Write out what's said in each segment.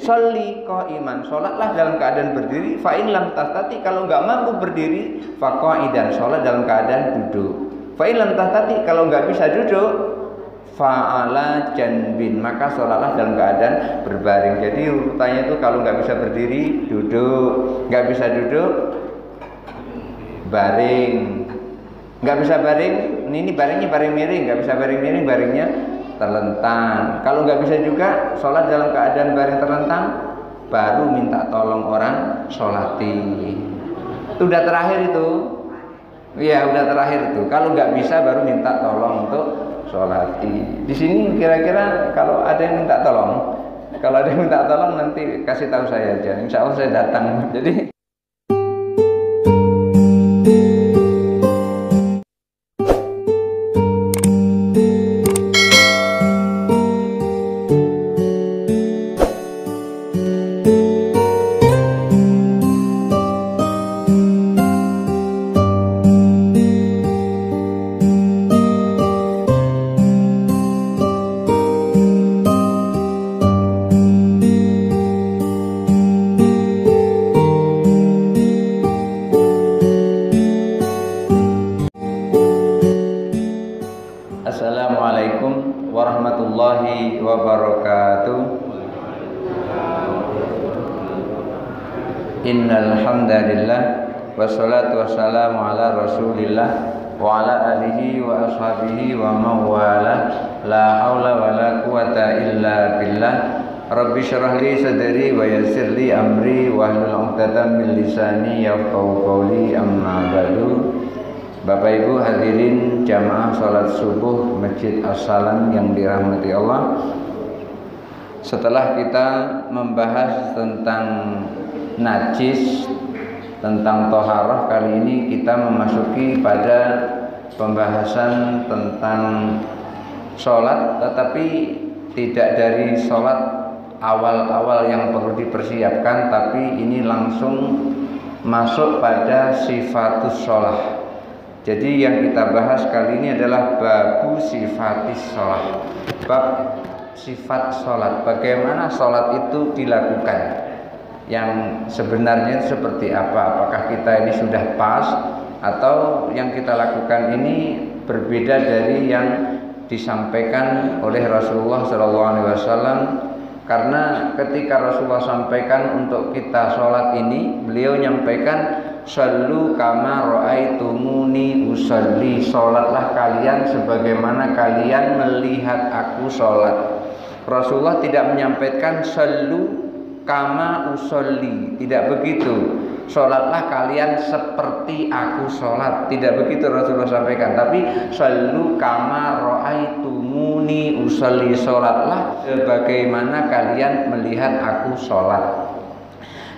sholli qa'iman, sholatlah dalam keadaan berdiri. Fa in lam tastati, kalau nggak mampu berdiri, fa qa'idan, sholat dalam keadaan duduk. Fa in lam tastati, kalau nggak bisa duduk, fa ala janbin, maka sholatlah dalam keadaan berbaring. Jadi urutannya itu kalau nggak bisa berdiri, duduk, nggak bisa duduk, baring, nggak bisa baring, ini baringnya baring miring, nggak bisa baring miring, baringnya terlentang. Kalau nggak bisa juga sholat dalam keadaan baring terlentang, baru minta tolong orang sholati. Itu udah terakhir itu, ya udah terakhir itu. Kalau nggak bisa baru minta tolong untuk sholati. Di sini kira-kira kalau ada yang minta tolong, kalau ada yang minta tolong nanti kasih tahu saya aja. Insya Allah saya datang. Jadi Assalamualaikum warahmatullahi wabarakatuh. Innal hamdalillah wassalatu wassalamu ala Rasulillah wa ala alihi wa ashabihi wa mawala. La haula wala quwata illa billah. Rabbi syrah li sadri wa yassir li amri wa hlul 'uqdatam min lisani yafqahu qawli, amma ba'du. Bapak Ibu hadirin jamaah salat subuh Masjid As-Salam yang dirahmati Allah. Setelah kita membahas tentang najis, tentang toharoh, kali ini kita memasuki pada pembahasan tentang sholat, tetapi tidak dari sholat awal-awal yang perlu dipersiapkan, tapi ini langsung masuk pada sifatus sholat. Jadi yang kita bahas kali ini adalah babu sifatis sholat, bab sifat sholat, bagaimana sholat itu dilakukan, yang sebenarnya seperti apa, apakah kita ini sudah pas atau yang kita lakukan ini berbeda dari yang disampaikan oleh Rasulullah SAW. Karena ketika Rasulullah sampaikan untuk kita sholat ini, beliau nyampaikan shallu kama ra'aitumuni usolli, sholatlah kalian sebagaimana kalian melihat aku sholat. Rasulullah tidak menyampaikan shallu kama usolli, tidak begitu, sholatlah kalian seperti aku sholat, tidak begitu Rasulullah sampaikan, tapi shallu kama ra'aitumuni usolli, sholatlah sebagaimana kalian melihat aku sholat.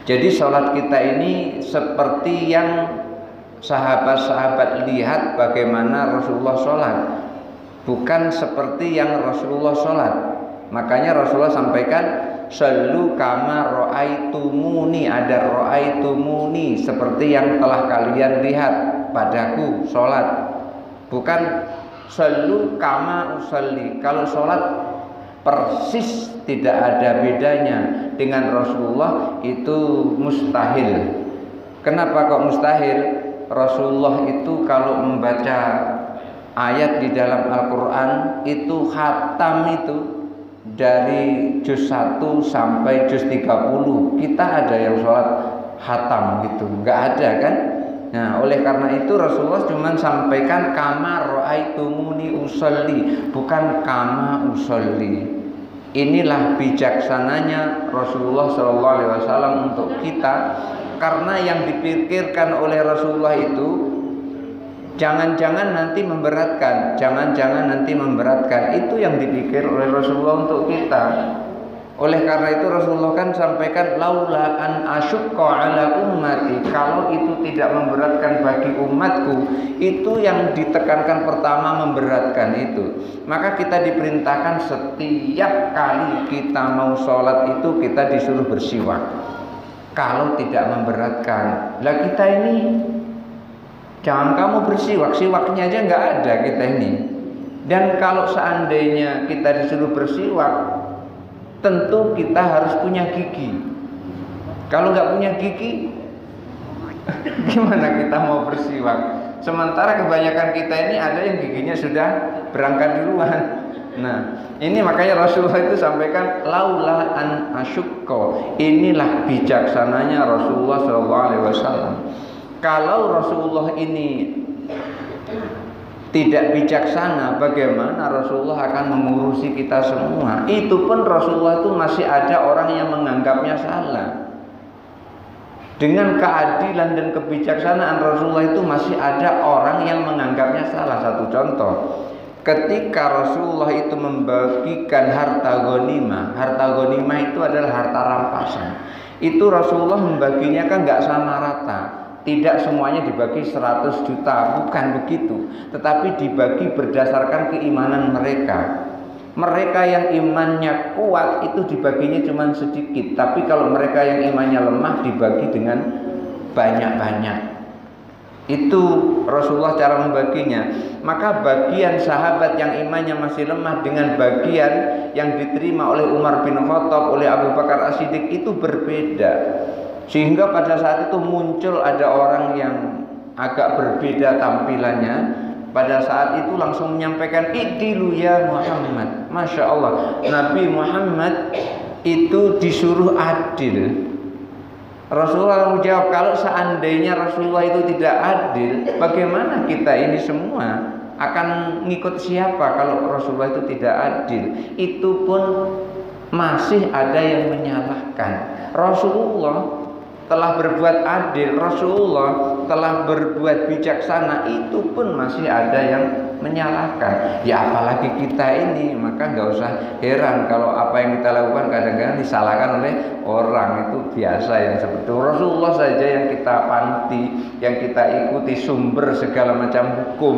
Jadi sholat kita ini seperti yang sahabat-sahabat lihat bagaimana Rasulullah sholat, bukan seperti yang Rasulullah sholat. Makanya Rasulullah sampaikan shallu kama ra'aitumuni, ada ra'aitumuni, seperti yang telah kalian lihat padaku sholat, bukan shallu kama usolli. Kalau sholat persis tidak ada bedanya dengan Rasulullah itu mustahil. Kenapa kok mustahil? Rasulullah itu kalau membaca ayat di dalam Al-Quran itu khatam itu dari juz 1 sampai juz 30. Kita ada yang sholat khatam gitu? Nggak ada kan? Nah, oleh karena itu Rasulullah cuma sampaikan kama ra'aitumuni usolli, bukan kama usolli. Inilah bijaksananya Rasulullah SAW untuk kita, karena yang dipikirkan oleh Rasulullah itu jangan-jangan nanti memberatkan, jangan-jangan nanti memberatkan, itu yang dipikir oleh Rasulullah untuk kita. Oleh karena itu Rasulullah kan sampaikan laula an asyqa ala ummati, kalau itu tidak memberatkan bagi umatku, itu yang ditekankan pertama memberatkan itu. Maka kita diperintahkan setiap kali kita mau sholat itu kita disuruh bersiwak, kalau tidak memberatkan. Lah kita ini jangan kamu bersiwak, siwaknya aja nggak ada kita ini. Dan kalau seandainya kita disuruh bersiwak, tentu kita harus punya gigi. Kalau nggak punya gigi, gimana kita mau bersiwak? Sementara kebanyakan kita ini ada yang giginya sudah berangkat duluan. Nah, ini makanya Rasulullah itu sampaikan laula an asyukko. Inilah bijaksananya Rasulullah SAW. Kalau Rasulullah ini tidak bijaksana, bagaimana Rasulullah akan mengurusi kita semua? Itu pun Rasulullah itu masih ada orang yang menganggapnya salah. Dengan keadilan dan kebijaksanaan Rasulullah itu masih ada orang yang menganggapnya salah. Satu contoh, ketika Rasulullah itu membagikan harta ghanimah itu adalah harta rampasan. Itu Rasulullah membaginya kan nggak sama rata. Tidak semuanya dibagi 100 juta, bukan begitu. Tetapi dibagi berdasarkan keimanan mereka. Mereka yang imannya kuat itu dibaginya cuma sedikit. Tapi kalau mereka yang imannya lemah dibagi dengan banyak-banyak. Itu Rasulullah cara membaginya. Maka bagian sahabat yang imannya masih lemah dengan bagian yang diterima oleh Umar bin Khattab, oleh Abu Bakar As-Siddiq itu berbeda. Sehingga pada saat itu muncul ada orang yang agak berbeda tampilannya. Pada saat itu langsung menyampaikan idilu ya Muhammad. Masya Allah, Nabi Muhammad itu disuruh adil. Rasulullah menjawab, kalau seandainya Rasulullah itu tidak adil, bagaimana kita ini semua akan ngikut siapa kalau Rasulullah itu tidak adil? Itu pun masih ada yang menyalahkan. Rasulullah telah berbuat adil, Rasulullah telah berbuat bijaksana, itu pun masih ada yang menyalahkan. Ya apalagi kita ini, maka nggak usah heran kalau apa yang kita lakukan kadang-kadang disalahkan oleh orang. Itu biasa yang seperti itu. Rasulullah saja yang kita panti, yang kita ikuti sumber segala macam hukum.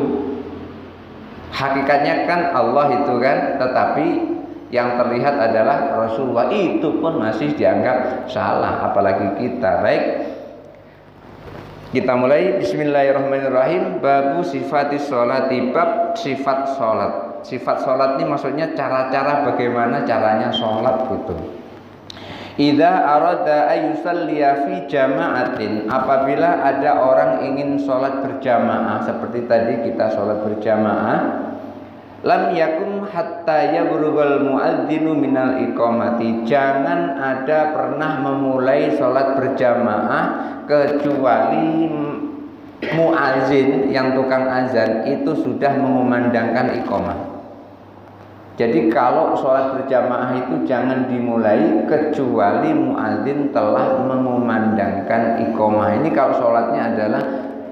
Hakikatnya kan Allah itu kan, tetapi yang terlihat adalah Rasulullah, itu pun masih dianggap salah, apalagi kita. Baik, kita mulai. Bismillahirrahmanirrahim. Babu sifatis sholati, bab sifat sholat. Sifat sholat ini maksudnya cara-cara bagaimana caranya sholat gitu. Idza arada ayusalliya fi jama'atin, apabila ada orang ingin sholat berjamaah, seperti tadi kita sholat berjamaah, lam yakum hatta yabrugal muadzinu minal iqamati, jangan ada pernah memulai sholat berjamaah kecuali muazin yang tukang azan itu sudah mengumandangkan iqamah. Jadi kalau sholat berjamaah itu jangan dimulai kecuali muadzin telah mengumandangkan iqamah. Ini kalau sholatnya adalah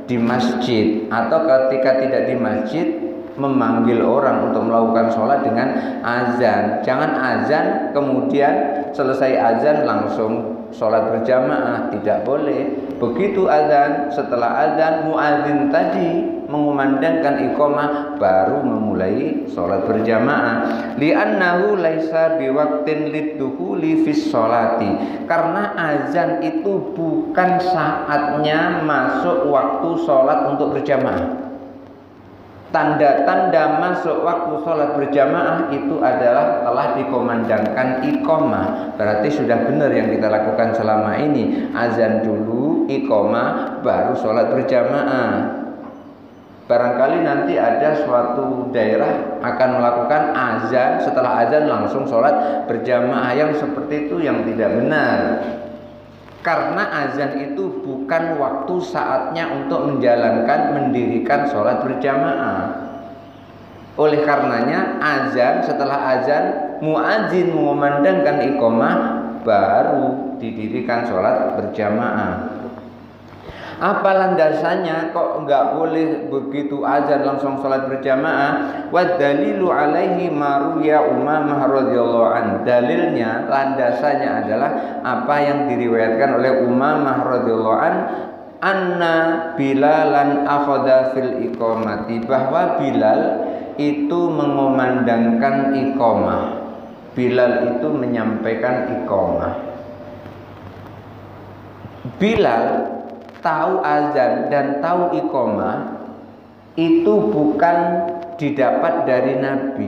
di masjid, atau ketika tidak di masjid memanggil orang untuk melakukan sholat dengan azan. Jangan azan kemudian selesai azan langsung sholat berjamaah, tidak boleh. Begitu azan, setelah azan muadzin tadi mengumandangkan iqamah baru memulai sholat berjamaah. Li'annahu laisa biwaqtin liddukhuli fis sholati, karena azan itu bukan saatnya masuk waktu sholat untuk berjamaah. Tanda-tanda masuk waktu sholat berjamaah itu adalah telah dikomandangkan iqamah. Berarti sudah benar yang kita lakukan selama ini. Azan dulu, iqamah, baru sholat berjamaah. Barangkali nanti ada suatu daerah akan melakukan azan, setelah azan langsung sholat berjamaah. Yang seperti itu yang tidak benar. Karena azan itu bukan waktu saatnya untuk menjalankan, mendirikan sholat berjamaah. Oleh karenanya azan, setelah azan muadzin mengumandangkan iqamah baru didirikan sholat berjamaah. Apa landasannya kok enggak boleh begitu azan langsung sholat berjamaah? Wa dalilu alaihi maruya Umamah radhiyallahu an. Dalilnya, landasannya adalah apa yang diriwayatkan oleh Umamah radhiyallahu an, anna Bilalan akhadha fil iqamati, bahwa Bilal itu mengumandangkan iqamah. Bilal itu menyampaikan iqamah. Bilal tahu azan dan tahu iqamah itu bukan didapat dari Nabi.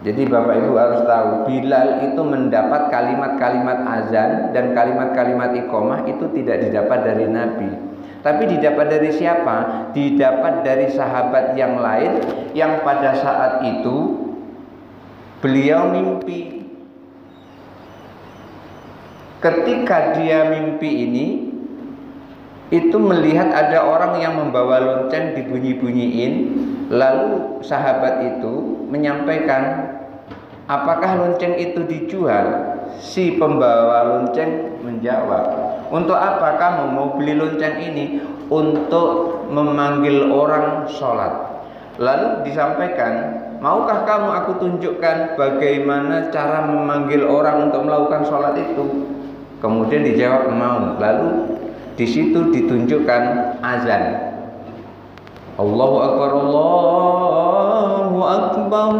Jadi Bapak Ibu harus tahu, Bilal itu mendapat kalimat-kalimat azan dan kalimat-kalimat iqamah itu tidak didapat dari Nabi. Tapi didapat dari siapa? Didapat dari sahabat yang lain yang pada saat itu beliau mimpi. Ketika dia mimpi ini, itu melihat ada orang yang membawa lonceng dibunyi-bunyiin. Lalu sahabat itu menyampaikan, apakah lonceng itu dijual? Si pembawa lonceng menjawab, untuk apa kamu mau beli lonceng ini? Untuk memanggil orang sholat. Lalu disampaikan, maukah kamu aku tunjukkan bagaimana cara memanggil orang untuk melakukan sholat itu? Kemudian dijawab mau. Lalu di situ ditunjukkan azan. Allahu Akbar, Allahu Akbar.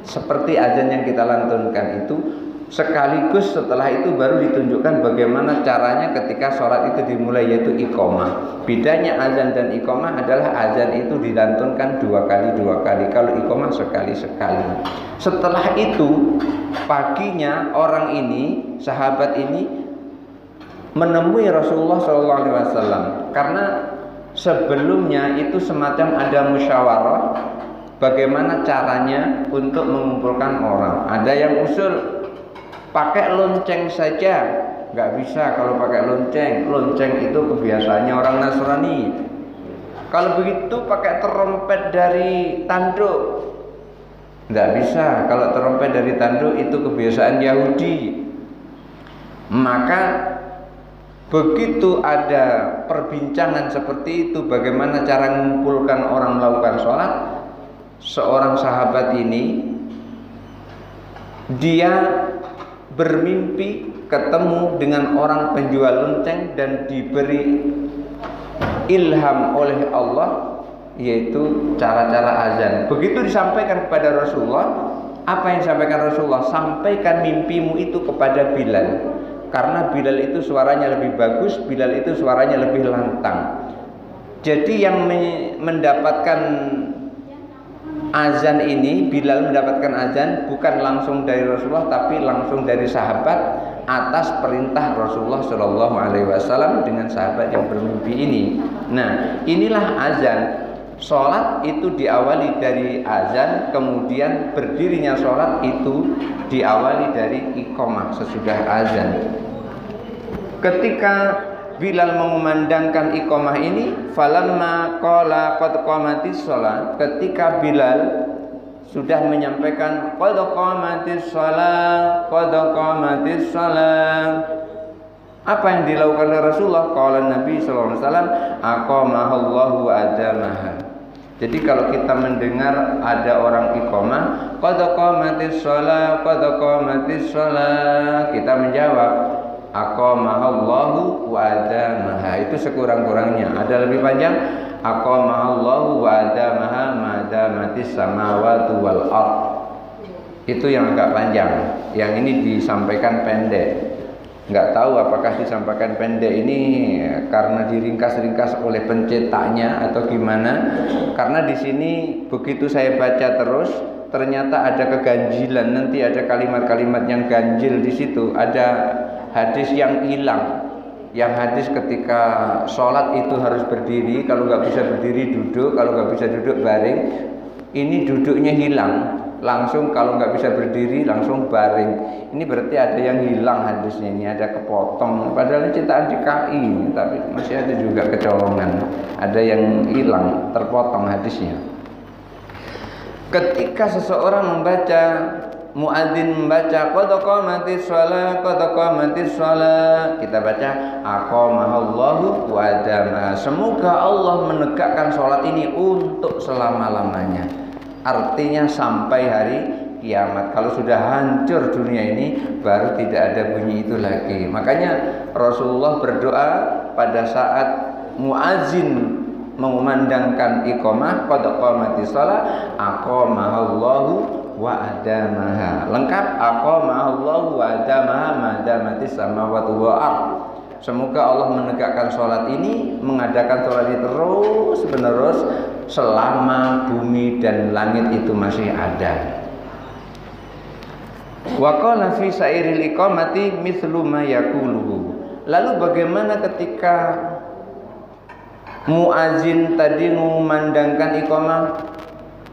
Seperti azan yang kita lantunkan itu, sekaligus setelah itu baru ditunjukkan bagaimana caranya ketika sholat itu dimulai, yaitu iqamah. Bedanya azan dan iqamah adalah azan itu dilantunkan dua kali, kalau iqamah sekali. Setelah itu paginya orang ini, sahabat ini menemui Rasulullah SAW, karena sebelumnya itu semacam ada musyawarah bagaimana caranya untuk mengumpulkan orang. Ada yang usul pakai lonceng saja, nggak bisa kalau pakai lonceng. Lonceng itu kebiasaannya orang Nasrani. Kalau begitu pakai trompet dari tanduk, nggak bisa. Kalau trompet dari tanduk itu kebiasaan Yahudi. Maka begitu ada perbincangan seperti itu, bagaimana cara mengumpulkan orang melakukan sholat, seorang sahabat ini dia bermimpi ketemu dengan orang penjual lonceng dan diberi ilham oleh Allah, yaitu cara-cara azan. Begitu disampaikan kepada Rasulullah, apa yang disampaikan Rasulullah? Sampaikan mimpimu itu kepada Bilal. Karena Bilal itu suaranya lebih bagus, Bilal itu suaranya lebih lantang. Jadi yang mendapatkan azan ini, Bilal mendapatkan azan bukan langsung dari Rasulullah, tapi langsung dari sahabat atas perintah Rasulullah SAW dengan sahabat yang bermimpi ini. Nah, inilah azan. Sholat itu diawali dari azan, kemudian berdirinya sholat itu diawali dari iqamah sesudah azan. Ketika Bilal mengumandangkan iqamah ini, falamma qala qad qamatis shalah, ketika Bilal sudah menyampaikan qad qamatis shalah, qad qamatis shalah, apa yang dilakukan oleh Rasulullah? Qala Nabi sallallahu alaihi wasallam, aqamahallahu wa adamaha. Jadi kalau kita mendengar ada orang iqamah, qad qamatis shalah, qad qamatis shalah, kita menjawab aqamahallahu wa adamaha. Itu sekurang-kurangnya. Ada lebih panjang, aqamahallahu wa adamaha madamatis samawati wal ard. Itu yang agak panjang. Yang ini disampaikan pendek. Nggak tahu apakah disampaikan pendek ini karena diringkas-ringkas oleh pencetaknya atau gimana. Karena di sini begitu saya baca terus, ternyata ada keganjilan. Nanti ada kalimat-kalimat yang ganjil di situ. Ada hadis yang hilang. Yang hadis ketika sholat itu harus berdiri, kalau nggak bisa berdiri duduk, kalau nggak bisa duduk baring. Ini duduknya hilang. Langsung kalau nggak bisa berdiri langsung baring. Ini berarti ada yang hilang hadisnya, ini ada kepotong. Padahal ini cetakan DKI, tapi masih ada juga kecolongan. Ada yang hilang, terpotong hadisnya. Ketika seseorang membaca, muadzin membaca qad qamatis shalah, qad qamatis shalah, kita baca aqamahallahu wa adama. Semoga Allah menegakkan sholat ini untuk selama-lamanya. Artinya sampai hari kiamat. Kalau sudah hancur dunia ini, baru tidak ada bunyi itu lagi. Makanya Rasulullah berdoa pada saat muadzin mengumandangkan iqamah, qad qamatis shalah, aqamahallahu wa adamaha. Lengkap, aqamahallahu wa adamaha madamatis samawati wal ard. Semoga Allah menegakkan sholat ini, mengadakan sholat ini terus menerus selama bumi dan langit itu masih ada. Wa qala fi sairil iqamati mithlu ma yaquluhu. Lalu bagaimana ketika muazin tadi mengumandangkan iqamah,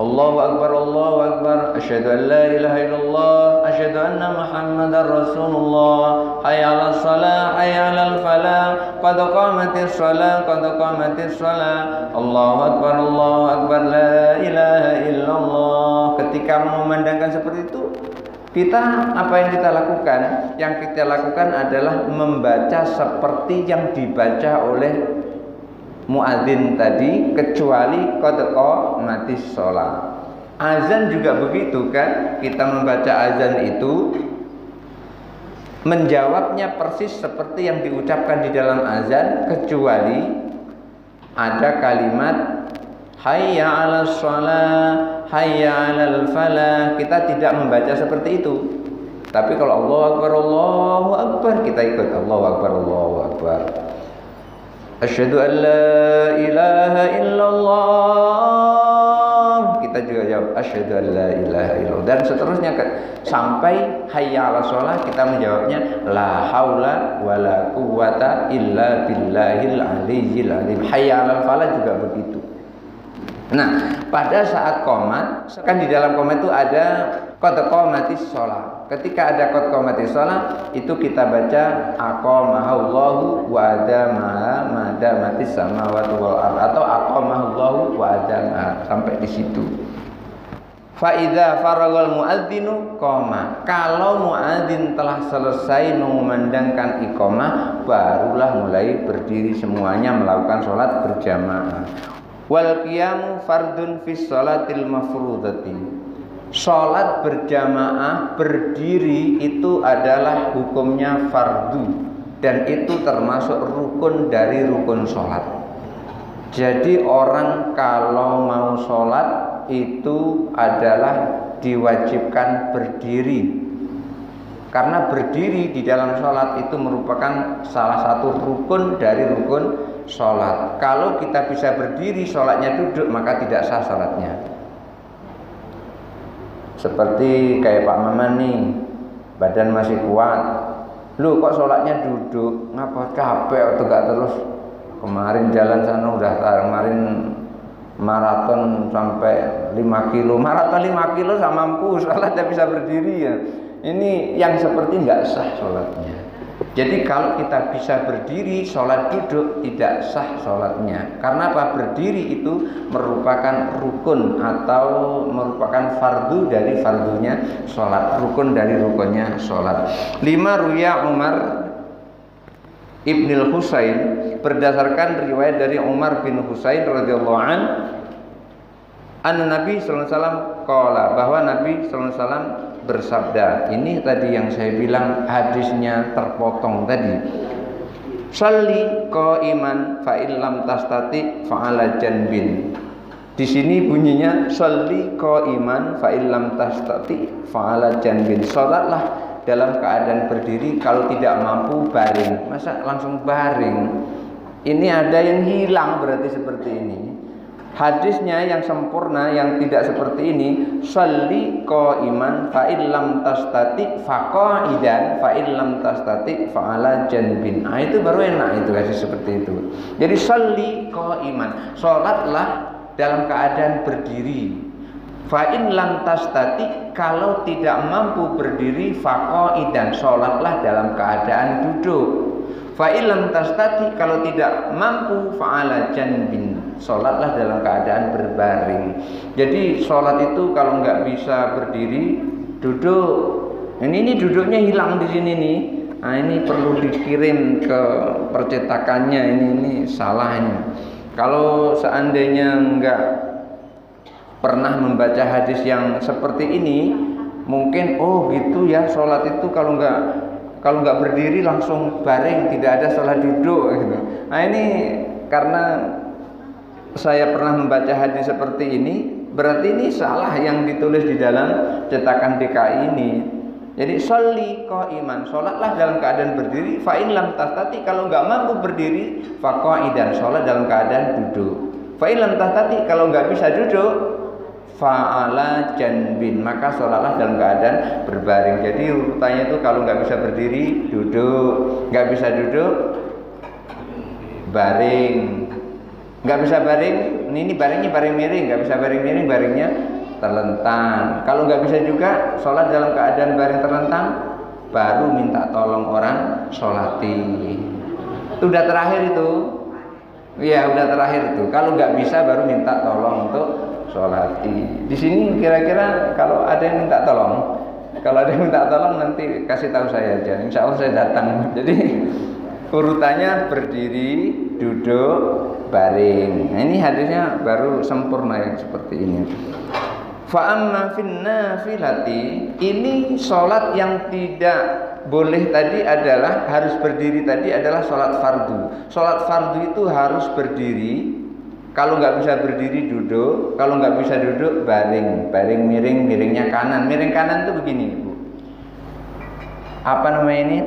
Allahu akbar, asyhadu an la ilaha illallah, asyhadu anna muhammadar rasulullah, hayya 'alas shalah, hayya 'alal falah, qad qamatis shalah, Allahu akbar, la ilaha illallah. Ketika mengumandangkan seperti itu, apa yang kita lakukan? Yang kita lakukan adalah membaca seperti yang dibaca oleh muadzin tadi, kecuali qad qamatis shalah. Azan juga begitu kan? Kita membaca azan itu menjawabnya persis seperti yang diucapkan di dalam azan, kecuali ada kalimat hayya 'alas shalah, hayya 'alal falah. Kita tidak membaca seperti itu. Tapi kalau Allahu akbar, kita ikut Allahu akbar. Asyhadu an la ilaha illallah, kita juga jawab asyhadu an la ilaha illallah, dan seterusnya sampai hayya 'alas shalah kita menjawabnya la haula wala quwwata illa billahil aliyyil azim. Hayya 'alal falah juga begitu. Nah, pada saat qomat, kan di dalam qomat itu ada qad qamatis shalah. Ketika ada qad qamatis shalah, itu kita baca aqamahallahu wa adamaha ma damatis samawati wal ardh, atau aqamahallahu wa adamaha, sampai di situ. Fa idza faragal muadzinu qama. Kalau muadzin telah selesai mengumandangkan iqamah, barulah mulai berdiri semuanya melakukan salat berjamaah. Wal qiyamu fardun fis sholatil mafrudati. Salat berjamaah berdiri itu adalah hukumnya fardu, dan itu termasuk rukun dari rukun salat. Jadi orang kalau mau salat itu adalah diwajibkan berdiri, karena berdiri di dalam salat itu merupakan salah satu rukun dari rukun sholat. Kalau kita bisa berdiri, sholatnya duduk, maka tidak sah sholatnya. Seperti kayak Pak Maman nih, badan masih kuat, lu kok sholatnya duduk, ngapa capek atau gak terus? Kemarin jalan sana kemarin maraton sampai 5 kilo, maraton 5 kilo sama mampu, sholatnya bisa berdiri ya. Ini yang seperti nggak sah sholatnya. Jadi kalau kita bisa berdiri, sholat duduk tidak sah sholatnya. Karena apa? Berdiri itu merupakan rukun atau merupakan fardu dari fardunya sholat, rukun dari rukunnya sholat. 5 ruya Umar Ibnul Husain, berdasarkan riwayat dari Umar bin Husain radhiyallahu an, Nabi sallallahu alaihi wasallam qala, bahwa Nabi sallallahu alaihi wasallam bersabda. Ini tadi yang saya bilang hadisnya terpotong tadi. Shalli qa'iman fa illam tastati fa ala janbin. Di sini bunyinya shalli qa'iman fa illam tastati fa ala janbin. Salatlah dalam keadaan berdiri, kalau tidak mampu baring. Masa langsung baring? Ini ada yang hilang berarti seperti ini. Hadisnya yang sempurna, yang tidak seperti ini, shalli qa'iman fa illam tastati fa qa'idan fa illam tastati fa ala janbin. Nah, itu baru enak itu hadis seperti itu. Jadi shalli qa'iman, salatlah dalam keadaan berdiri. Fa in lam tastati, kalau tidak mampu berdiri, fa qa'idan, salatlah dalam keadaan duduk. Fa in lam tastati, kalau tidak mampu, fa ala janbin, sholatlah dalam keadaan berbaring. Jadi sholat itu kalau nggak bisa berdiri, duduk. Ini duduknya hilang di sini nih. Nah, ini perlu dikirim ke percetakannya. Ini salahnya. Kalau seandainya nggak pernah membaca hadis yang seperti ini, mungkin oh gitu ya, sholat itu kalau nggak berdiri langsung baring, tidak ada sholat duduk gitu. Nah, ini karena saya pernah membaca hadis seperti ini, berarti ini salah yang ditulis di dalam cetakan DKI ini. Jadi sholli qa'iman, sholatlah dalam keadaan berdiri. Fa in lam tastati, kalau nggak mampu berdiri, fa qa'idan, sholat dalam keadaan duduk. Fa in lam tastati, kalau nggak bisa duduk, fa'ala janbin, maka sholatlah dalam keadaan berbaring. Jadi urutannya itu kalau nggak bisa berdiri duduk, nggak bisa duduk baring, nggak bisa baring ini baringnya baring miring, nggak bisa baring miring baringnya terlentang. Kalau nggak bisa juga sholat dalam keadaan baring terlentang, baru minta tolong orang sholati. Itu udah terakhir itu. Ya udah terakhir itu. Kalau nggak bisa baru minta tolong untuk sholati. Di sini kira-kira kalau ada yang minta tolong, kalau ada yang minta tolong nanti kasih tahu saya aja. Insya Allah saya datang. Jadi urutannya berdiri, duduk, baring. Nah, ini hadisnya baru sempurna yang seperti ini. Fa'amma fin nafilati, ini sholat yang tidak boleh tadi adalah harus berdiri tadi adalah sholat fardu. Sholat fardu itu harus berdiri. Kalau nggak bisa berdiri duduk, kalau nggak bisa duduk baring, baring miring, miringnya kanan. Miring kanan itu begini, Bu. Apa namanya ini?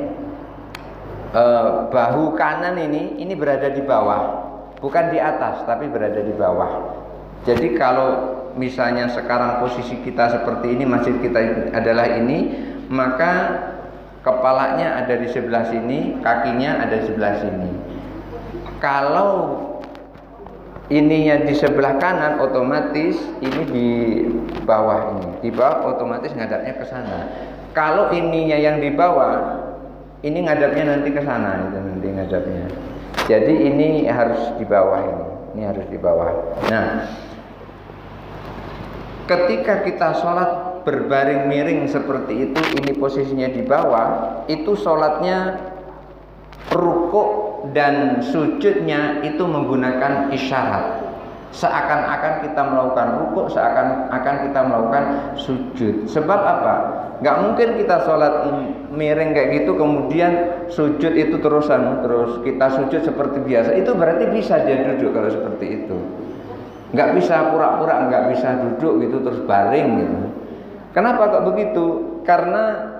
Bahu kanan ini berada di bawah, bukan di atas, tapi berada di bawah. Jadi kalau misalnya sekarang posisi kita seperti ini, masjid kita adalah ini, maka kepalanya ada di sebelah sini, kakinya ada di sebelah sini. Kalau ininya di sebelah kanan, otomatis ini di bawah ini, di bawah otomatis ngadapnya ke sana. Kalau ininya yang di bawah, ini ngadapnya nanti ke sana, itu nanti ngadapnya. Jadi ini harus di bawah ini harus di bawah. Nah, ketika kita sholat berbaring miring seperti itu, ini posisinya di bawah, itu sholatnya rukuk dan sujudnya itu menggunakan isyarat. Seakan-akan kita melakukan rukuk, seakan-akan kita melakukan sujud. Sebab apa? Nggak mungkin kita sholat miring kayak gitu kemudian sujud itu terus kita sujud seperti biasa. Itu berarti bisa dia duduk kalau seperti itu. Nggak bisa pura-pura nggak bisa duduk gitu terus baring gitu. Kenapa kok begitu? Karena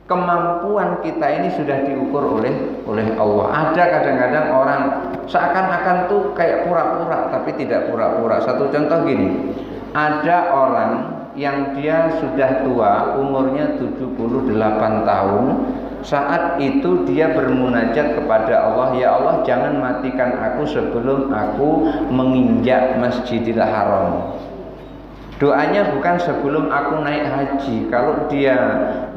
kemampuan kita ini sudah diukur oleh Allah. Ada kadang-kadang orang seakan-akan tuh kayak pura-pura tapi tidak pura-pura. Satu contoh gini, ada orang yang dia sudah tua, umurnya 78 tahun. Saat itu dia bermunajat kepada Allah, ya Allah jangan matikan aku sebelum aku menginjak Masjidil Haram. Doanya bukan sebelum aku naik haji. Kalau dia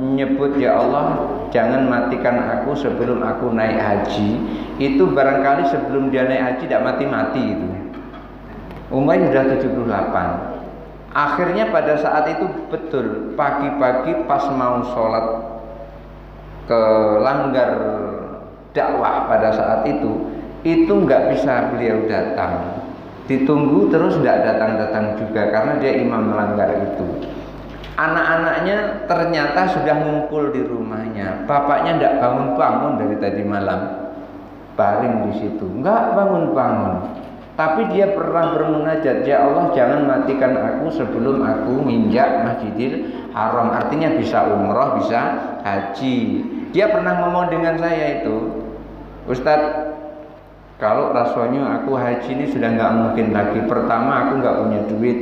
menyebut ya Allah jangan matikan aku sebelum aku naik haji, itu barangkali sebelum dia naik haji tidak mati-mati itu. Umurnya sudah 78. Akhirnya pada saat itu betul pagi-pagi pas mau sholat ke langgar dakwah pada saat itu nggak bisa beliau datang. Ditunggu terus tidak datang-datang juga karena dia imam melanggar itu. Anak-anaknya ternyata sudah ngumpul di rumahnya. Bapaknya tidak bangun-bangun dari tadi malam, baring di situ, nggak bangun-bangun. Tapi dia pernah bermunajat, ya Allah jangan matikan aku sebelum aku nginjak Masjidil Haram. Artinya bisa umroh, bisa haji. Dia pernah ngomong dengan saya itu, Ustadz, kalau rasanya aku haji ini sudah nggak mungkin lagi. Pertama aku nggak punya duit.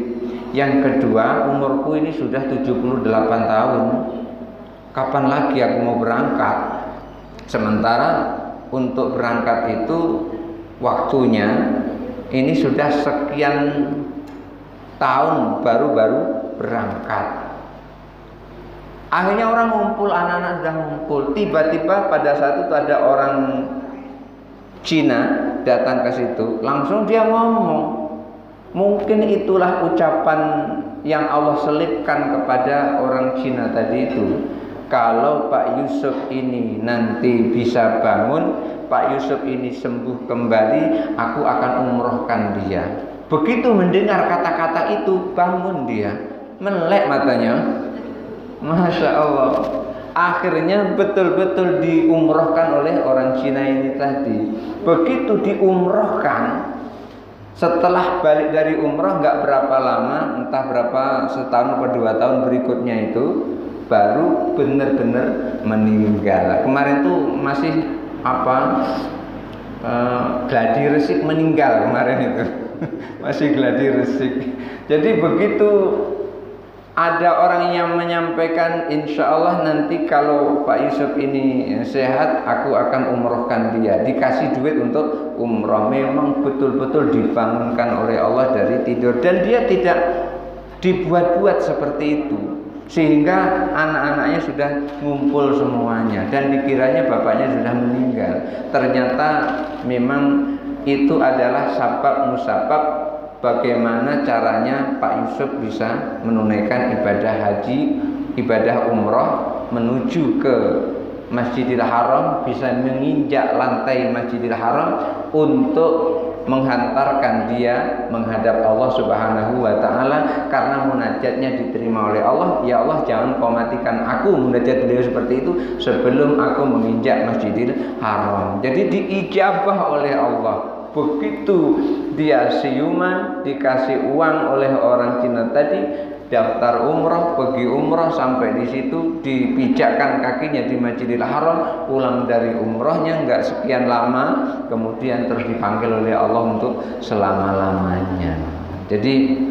Yang kedua umurku ini sudah 78 tahun. Kapan lagi aku mau berangkat? Sementara untuk berangkat itu waktunya ini sudah sekian tahun baru berangkat. Akhirnya orang ngumpul, anak-anak sudah ngumpul. Tiba-tiba pada saat itu ada orang Cina datang ke situ, langsung dia ngomong. Mungkin itulah ucapan yang Allah selipkan kepada orang Cina tadi itu. Kalau Pak Yusuf ini nanti bisa bangun, Pak Yusuf ini sembuh kembali, aku akan umrohkan dia. Begitu mendengar kata-kata itu, bangun dia, melek matanya. Masya Allah. Akhirnya betul-betul diumrohkan oleh orang Cina ini tadi. Begitu diumrohkan, setelah balik dari umroh nggak berapa lama, entah berapa setahun atau 2 tahun berikutnya itu baru benar-benar meninggal. Kemarin tuh masih gladi resik meninggal kemarin itu. Masih gladi resik. Jadi begitu ada orang yang menyampaikan, insya Allah nanti kalau Pak Yusuf ini sehat, aku akan umrohkan dia. Dikasih duit untuk umroh. Memang betul-betul dibangunkan oleh Allah dari tidur. Dan dia tidak dibuat-buat seperti itu. Sehingga anak-anaknya sudah ngumpul semuanya. Dan dikiranya bapaknya sudah meninggal. Ternyata memang itu adalah sabab musabab bagaimana caranya Pak Yusuf bisa menunaikan ibadah haji, ibadah umroh, menuju ke Masjidil Haram, bisa menginjak lantai Masjidil Haram untuk menghantarkan dia menghadap Allah Subhanahu wa taala, karena munajatnya diterima oleh Allah. Ya Allah, jangan kau matikan aku, munajat beliau seperti itu, sebelum aku menginjak Masjidil Haram. Jadi diijabah oleh Allah. Begitu dia siuman, dikasih uang oleh orang Cina tadi, daftar umroh, pergi umroh, sampai di situ dipijakkan kakinya di Masjidil Haram, pulang dari umrohnya nggak sekian lama, kemudian terus dipanggil oleh Allah untuk selama-lamanya. Jadi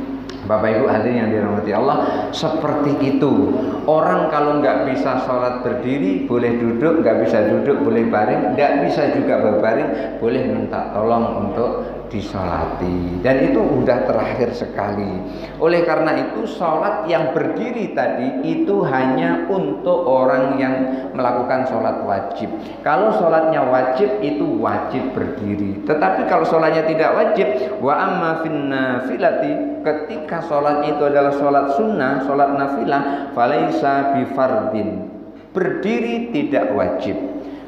Bapak Ibu hadirin yang dirahmati Allah, seperti itu. Orang kalau nggak bisa sholat berdiri, boleh duduk, nggak bisa duduk, boleh baring, nggak bisa juga berbaring, boleh minta tolong untuk disolati. Dan itu udah terakhir sekali. Oleh karena itu, sholat yang berdiri tadi itu hanya untuk orang yang melakukan sholat wajib. Kalau sholatnya wajib, itu wajib berdiri. Tetapi kalau sholatnya tidak wajib, wa amma fin nafilati, ketika sholat itu adalah sholat sunnah, sholat nafilah, falaisa bifardin, berdiri tidak wajib.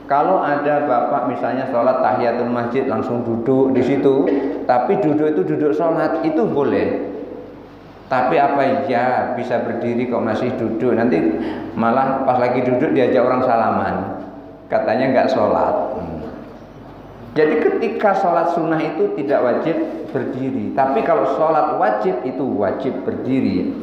Kalau ada bapak misalnya sholat tahiyatul masjid langsung duduk di situ, tapi duduk itu duduk sholat, itu boleh. Tapi apa ya, bisa berdiri kok masih duduk, nanti malah pas lagi duduk diajak orang salaman, katanya nggak sholat. Jadi ketika sholat sunnah itu tidak wajib berdiri, tapi kalau sholat wajib itu wajib berdiri.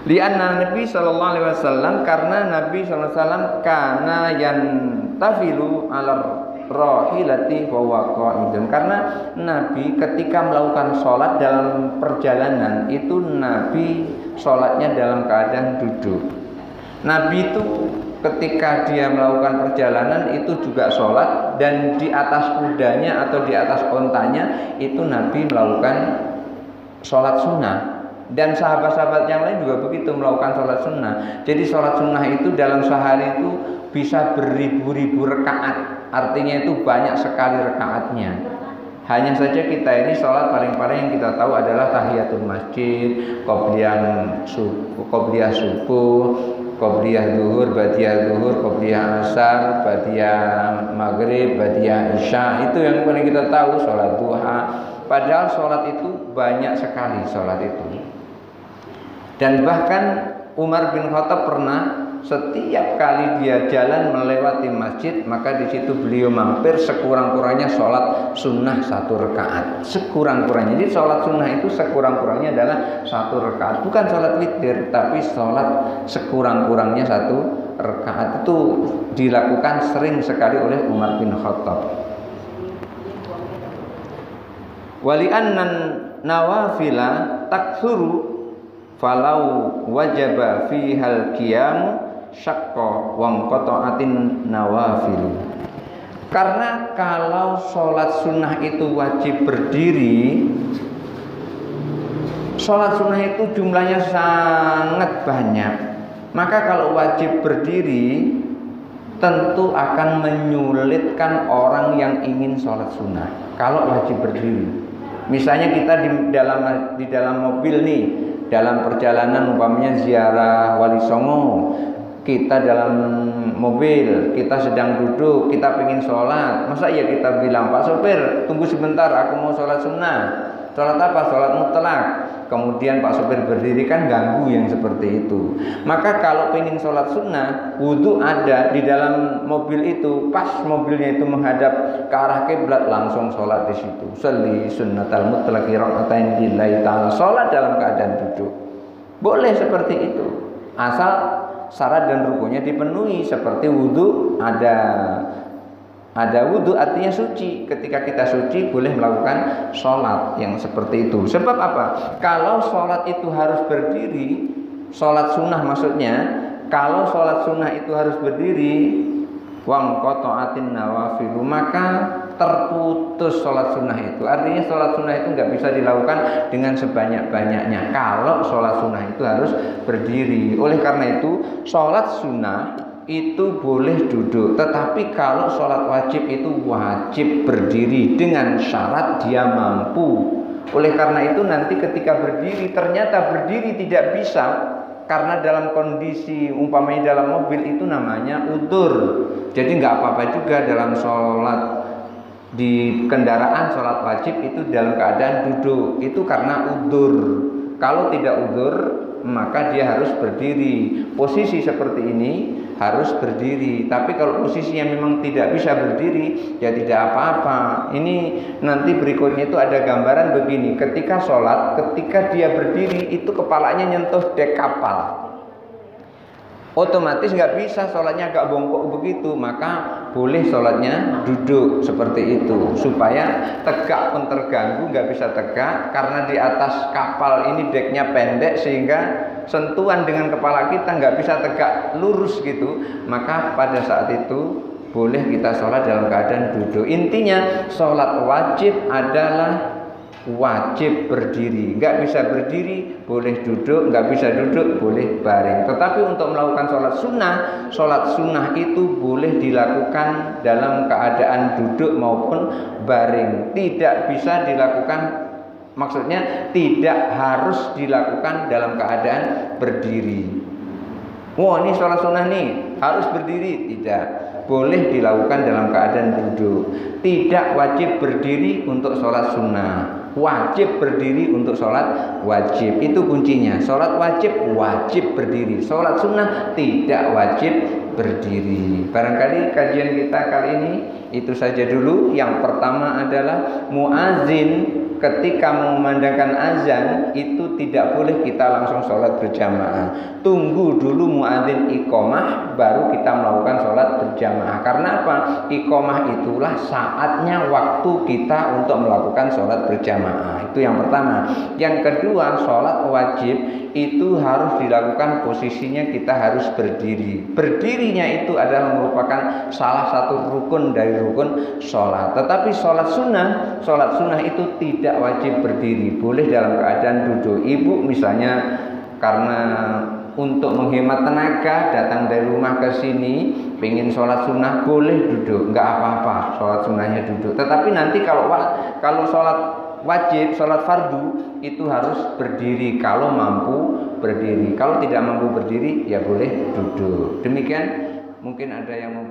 Lianna Nabi sallallahu alaihi wasallam, karena Nabi sallallahu alaihi wasallam kana yantafilu ala rahilati wa huwa qa'idun, karena Nabi ketika melakukan sholat dalam perjalanan itu Nabi sholatnya dalam keadaan duduk. Nabi itu ketika dia melakukan perjalanan itu juga sholat, dan di atas kudanya atau di atas ontanya itu Nabi melakukan sholat sunnah. Dan sahabat-sahabat yang lain juga begitu, melakukan sholat sunnah. Jadi sholat sunnah itu dalam sehari itu bisa beribu-ribu rakaat, artinya itu banyak sekali rakaatnya. Hanya saja kita ini sholat paling-paling yang kita tahu adalah tahiyatul masjid, qobliyah subuh, qobliyah zuhur, ba'diyah zuhur, qobliyah asar, ba'diyah maghrib, ba'diyah isya. Itu yang paling kita tahu, sholat duha. Padahal sholat itu banyak sekali, sholat itu. Dan bahkan Umar bin Khattab pernah, setiap kali dia jalan melewati masjid, maka di situ beliau mampir, sekurang-kurangnya sholat sunnah 1 rakaat, sekurang-kurangnya. Jadi sholat sunnah itu sekurang-kurangnya adalah 1 rakaat, bukan sholat witir, tapi sholat sekurang-kurangnya 1 rakaat. Itu dilakukan sering sekali oleh Umar bin Khattab. Wali'annan nawafila takthuru falau wajaba fihal qiyam syaqqa wa qata'atin nawafil. Karena kalau sholat sunnah itu wajib berdiri, sholat sunnah itu jumlahnya sangat banyak, maka kalau wajib berdiri tentu akan menyulitkan orang yang ingin sholat sunnah. Kalau wajib berdiri, misalnya kita di dalam mobil nih, dalam perjalanan umpamanya ziarah Wali Songo, kita dalam mobil, kita sedang duduk, kita pengen sholat, masa iya kita bilang, Pak sopir tunggu sebentar, aku mau sholat sunnah. Sholat apa? Sholat mutlak. Kemudian Pak sopir berdiri, kan ganggu yang seperti itu. Maka kalau pengen sholat sunnah, wudhu ada di dalam mobil itu, pas mobilnya itu menghadap ke arah kiblat, langsung sholat di situ. Sholli sunnatal mutlaqi raka'atain lillahi ta'ala, sholat dalam keadaan duduk. Boleh seperti itu, asal syarat dan rukunnya dipenuhi, seperti wudhu ada, Ada wudhu artinya suci. Ketika kita suci boleh melakukan sholat yang seperti itu. Sebab apa? Kalau sholat itu harus berdiri, sholat sunnah maksudnya, kalau sholat sunnah itu harus berdiri, wang qata'atin nawafilu, maka terputus sholat sunnah itu. Artinya sholat sunnah itu nggak bisa dilakukan dengan sebanyak-banyaknya kalau sholat sunnah itu harus berdiri. Oleh karena itu sholat sunnah itu boleh duduk, tetapi kalau sholat wajib itu wajib berdiri dengan syarat dia mampu. Oleh karena itu nanti ketika berdiri ternyata berdiri tidak bisa, karena dalam kondisi umpamanya dalam mobil itu namanya udzur. Jadi nggak apa-apa juga dalam sholat di kendaraan sholat wajib itu dalam keadaan duduk, itu karena udzur. Kalau tidak udzur maka dia harus berdiri. Posisi seperti ini harus berdiri. Tapi kalau posisinya memang tidak bisa berdiri, ya tidak apa-apa. Ini nanti berikutnya itu ada gambaran begini. Ketika sholat, ketika dia berdiri itu kepalanya nyentuh dek kapal, otomatis nggak bisa sholatnya agak bongkok begitu, maka boleh sholatnya duduk seperti itu supaya tegak pun terganggu, nggak bisa tegak karena di atas kapal ini deknya pendek sehingga sentuhan dengan kepala kita nggak bisa tegak lurus gitu. Maka pada saat itu boleh kita sholat dalam keadaan duduk. Intinya sholat wajib adalah wajib berdiri, nggak bisa berdiri boleh duduk, nggak bisa duduk boleh baring. Tetapi untuk melakukan sholat sunnah itu boleh dilakukan dalam keadaan duduk maupun baring. Tidak bisa dilakukan, maksudnya tidak harus dilakukan dalam keadaan berdiri. Wah, ini sholat sunnah nih harus berdiri, tidak. Boleh dilakukan dalam keadaan duduk. Tidak wajib berdiri untuk sholat sunnah, wajib berdiri untuk sholat wajib. Itu kuncinya. Sholat wajib berdiri, sholat sunnah tidak wajib berdiri. Barangkali kajian kita kali ini itu saja dulu. Yang pertama adalah muazin ketika mengumandangkan azan itu tidak boleh kita langsung sholat berjamaah. Tunggu dulu muadzin iqomah baru kita melakukan sholat berjamaah. Karena apa? Iqomah itulah saatnya waktu kita untuk melakukan sholat berjamaah. Itu yang pertama. Yang kedua, sholat wajib itu harus dilakukan posisinya kita harus berdiri. Berdirinya itu adalah merupakan salah satu rukun dari rukun sholat. Tetapi sholat sunnah itu tidak wajib berdiri, boleh dalam keadaan duduk. Ibu misalnya karena untuk menghemat tenaga datang dari rumah ke sini pengen sholat sunnah, boleh duduk, nggak apa-apa sholat sunnahnya duduk. Tetapi nanti kalau sholat wajib, sholat fardu itu harus berdiri kalau mampu berdiri. Kalau tidak mampu berdiri ya boleh duduk. Demikian, mungkin ada yang mau